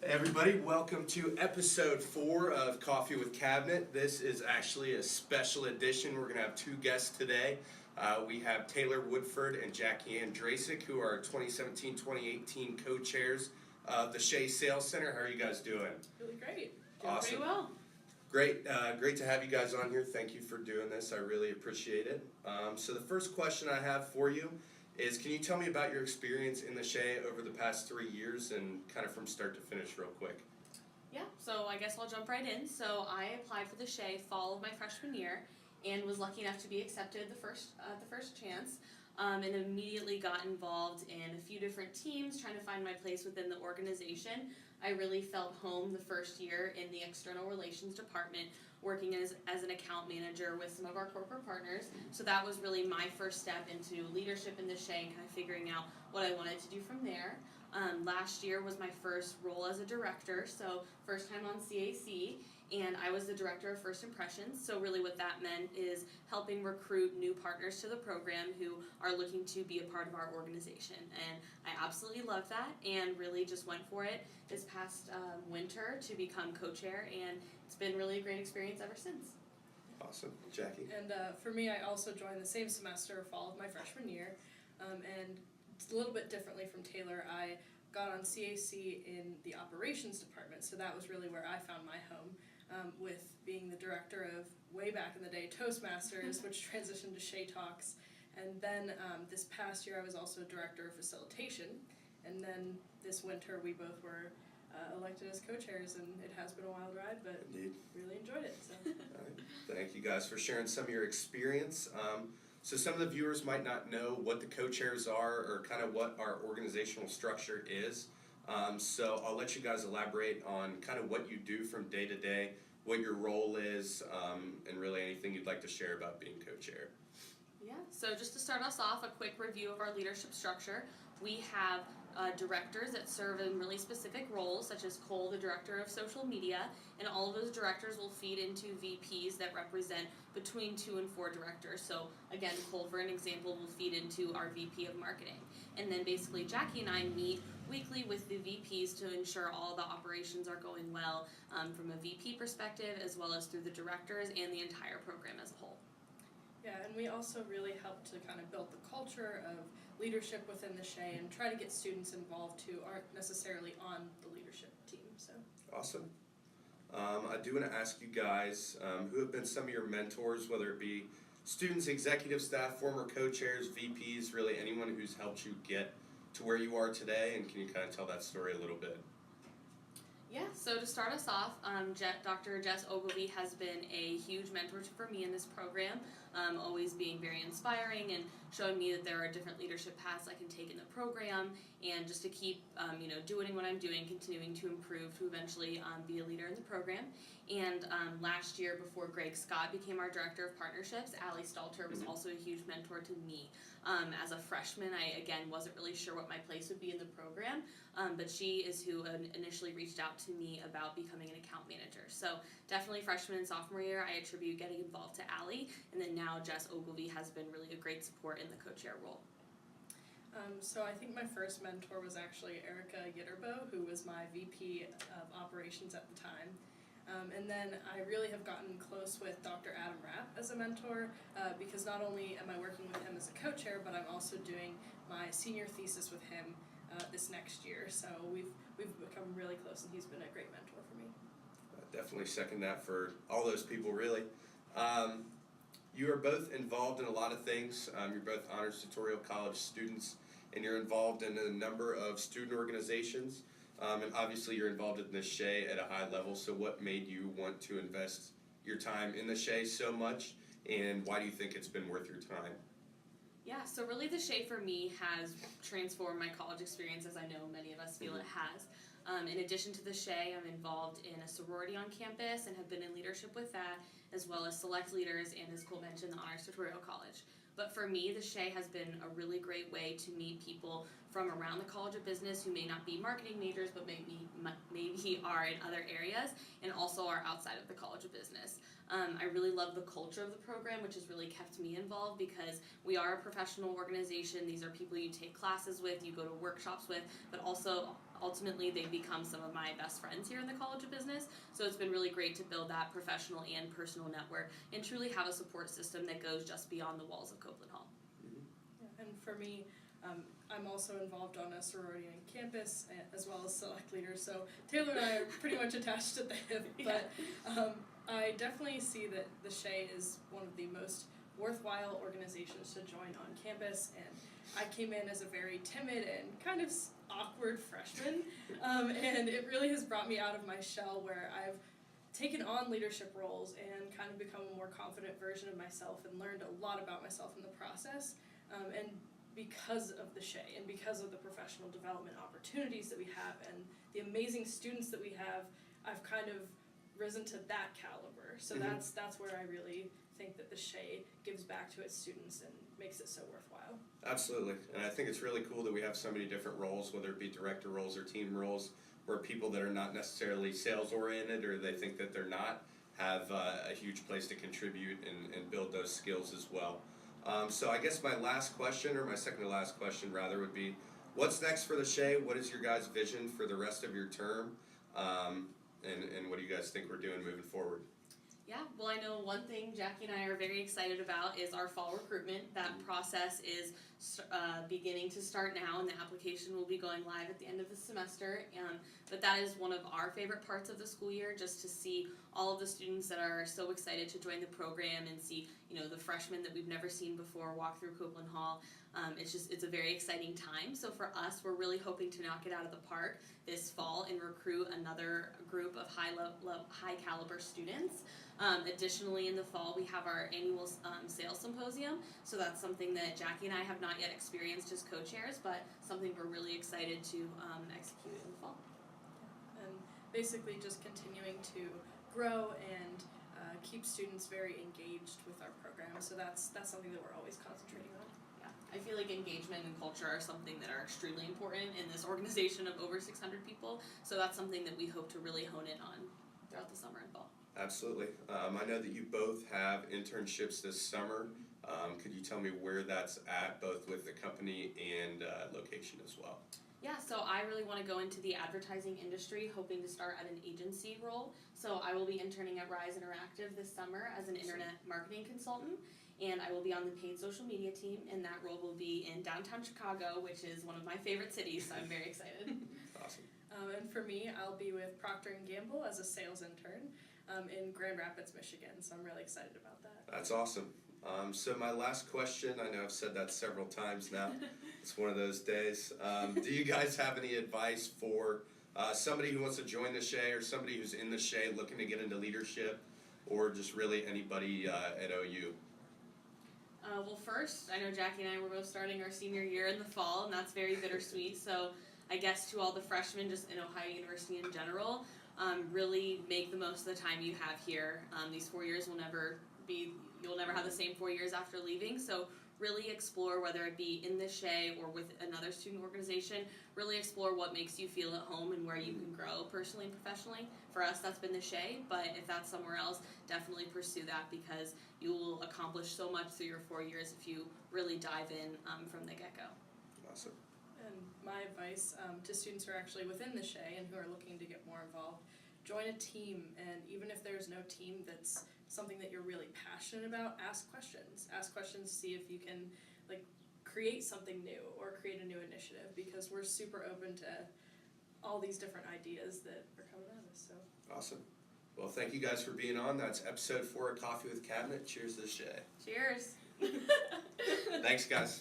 Hey everybody, welcome to episode 4 of Coffee with Cabinet. This is actually a special edition. We're going to have two guests today. We have Taylor Woodford and Jackie Andrascik, who are 2017-2018 co-chairs of the Schey Sales Centre. How are you guys doing? Really great. Awesome. Doing pretty well. Great, great to have you guys on here. Thank you for doing this. I really appreciate it. So the first question I have for you is, can you tell me about your experience in the Shea over the past 3 years and kind of from start to finish real quick? Yeah, so I guess I'll jump right in. So I applied for the Shea fall of my freshman year and was lucky enough to be accepted the first chance, and immediately got involved in a few different teams trying to find my place within the organization. I really felt home the first year in the external relations department, working as an account manager with some of our corporate partners. So that was really my first step into leadership in the Shea and kind of figuring out what I wanted to do from there. Last year was my first role as a director, so first time on CAC, and I was the director of first impressions. So really what that meant is helping recruit new partners to the program who are looking to be a part of our organization. And I absolutely loved that and really just went for it this past winter to become co-chair, and it's been really a great experience ever since. Awesome. Jackie? And for me, I also joined the same semester, fall of my freshman year, and it's a little bit differently from Taylor. I got on CAC in the operations department, so that was really where I found my home, with being the director of, way back in the day, Toastmasters, which transitioned to Shea Talks. And then this past year I was also director of facilitation, and then this winter we both were elected as co-chairs, and it has been a wild ride, but Indeed. really enjoyed it. So. All right. Thank you guys for sharing some of your experience. So some of the viewers might not know what the co-chairs are or kind of what our organizational structure is. So I'll let you guys elaborate on kind of what you do from day to day, what your role is, and really anything you'd like to share about being co-chair. Yeah, so just to start us off, a quick review of our leadership structure. We have directors that serve in really specific roles, such as Cole, the director of social media, and all of those directors will feed into VPs that represent between 2 and 4 directors. So again, Cole, for an example, will feed into our VP of marketing. And then basically Jackie and I meet weekly with the VPs to ensure all the operations are going well, from a VP perspective, as well as through the directors and the entire program as a whole. Yeah, and we also really help to kind of build the culture of leadership within the Shea and try to get students involved who aren't necessarily on the leadership team. So Awesome. I do want to ask you guys who have been some of your mentors, whether it be students, executive staff, former co-chairs, VPs, really anyone who's helped you get to where you are today, and can you kind of tell that story a little bit? Yeah, so to start us off, Dr. Jess Ogilvy has been a huge mentor for me in this program, always being very inspiring and showing me that there are different leadership paths I can take in the program, and just to keep doing what I'm doing, continuing to improve to eventually be a leader in the program. And last year, before Greg Scott became our director of partnerships, Allie Stalter was also a huge mentor to me. As a freshman, I again wasn't really sure what my place would be in the program, but she is who initially reached out to me about becoming an account manager. So definitely freshman and sophomore year, I attribute getting involved to Allie, and then now Jess Ogilvy has been really a great support in the co-chair role. So I think my first mentor was actually Erica Yitterbo, who was my VP of operations at the time. And then I really have gotten close with Dr. Adam Rapp as a mentor, because not only am I working with him as a co-chair, but I'm also doing my senior thesis with him this next year. So we've become really close, and he's been a great mentor for me. Definitely second that for all those people, really. You are both involved in a lot of things. You're both honors tutorial college students, and you're involved in a number of student organizations. And obviously you're involved in the Shea at a high level, so what made you want to invest your time in the Shea so much, and why do you think it's been worth your time? Yeah, so really the Shea for me has transformed my college experience, as I know many of us feel it has. In addition to the Shea, I'm involved in a sorority on campus and have been in leadership with that, as well as select leaders and, as Cole mentioned, the Honors Tutorial College. But for me, the Shea has been a really great way to meet people from around the College of Business who may not be marketing majors, but maybe are in other areas, and also are outside of the College of Business. I really love the culture of the program, which has really kept me involved because we are a professional organization. These are people you take classes with, you go to workshops with, but also ultimately they've become some of my best friends here in the College of Business. So it's been really great to build that professional and personal network and truly have a support system that goes just beyond the walls of Copeland Hall. Yeah, and for me, I'm also involved on a sorority on campus as well as select leader. So Taylor and I are pretty much attached at the hip. But I definitely see that the Shea is one of the most worthwhile organizations to join on campus. And I came in as a very timid and kind of awkward freshman, and it really has brought me out of my shell where I've taken on leadership roles and kind of become a more confident version of myself and learned a lot about myself in the process. And because of the Shea and because of the professional development opportunities that we have and the amazing students that we have, I've kind of risen to that caliber. So that's where I really think that the Shea gives back to its students and makes it so worthwhile. Absolutely, and I think it's really cool that we have so many different roles, whether it be director roles or team roles, where people that are not necessarily sales oriented or they think that they're not have a huge place to contribute and build those skills as well. So I guess my last question, or my second to last question rather, would be, what's next for the Shea? What is your guys' vision for the rest of your term? And what do you guys think we're doing moving forward? Yeah, well, I know one thing Jackie and I are very excited about is our fall recruitment. That process is beginning to start now, and the application will be going live at the end of the semester. But that is one of our favorite parts of the school year, just to see all of the students that are so excited to join the program and see, the freshmen that we've never seen before walk through Copeland Hall. It's a very exciting time. So for us, we're really hoping to knock it out of the park this fall and recruit another group of high caliber students. Additionally, in the fall, we have our annual sales symposium. So that's something that Jackie and I have not yet experienced as co-chairs, but something we're really excited to execute in the fall. And basically just continuing to grow and keep students very engaged with our program. So that's something that we're always concentrating on. Yeah, I feel like engagement and culture are something that are extremely important in this organization of over 600 people. So that's something that we hope to really hone in on throughout the summer and fall. Absolutely. I know that you both have internships this summer. Could you tell me where that's at, both with the company and location as well? Yeah, so I really want to go into the advertising industry, hoping to start at an agency role. So I will be interning at Rise Interactive this summer as an internet marketing consultant, and I will be on the paid social media team, and that role will be in downtown Chicago, which is one of my favorite cities, so I'm very excited. Awesome. And for me, I'll be with Procter & Gamble as a sales intern in Grand Rapids, Michigan, so I'm really excited about that. That's awesome. So my last question, I know I've said that several times now. It's one of those days. Do you guys have any advice for somebody who wants to join the Shea, or somebody who's in the Shea looking to get into leadership, or just really anybody at OU? Well, first, I know Jackie and I were both starting our senior year in the fall, and that's very bittersweet. So I guess to all the freshmen just in Ohio University in general, really make the most of the time you have here. These 4 years you'll never have the same 4 years after leaving. So really explore, whether it be in the Shea or with another student organization, really explore what makes you feel at home and where you can grow personally and professionally. For us, that's been the Shea, but if that's somewhere else, definitely pursue that, because you will accomplish so much through your 4 years if you really dive in from the get-go. Awesome. And my advice to students who are actually within the Shea and who are looking to get more involved, join a team, and even if there's no team that's something that you're really passionate about, ask questions. Ask questions, see if you can create something new or create a new initiative, because we're super open to all these different ideas that are coming at us. So Awesome. Well, thank you guys for being on. That's episode 4 of Coffee with Cabinet. Cheers to the Shea. Cheers! Thanks, guys.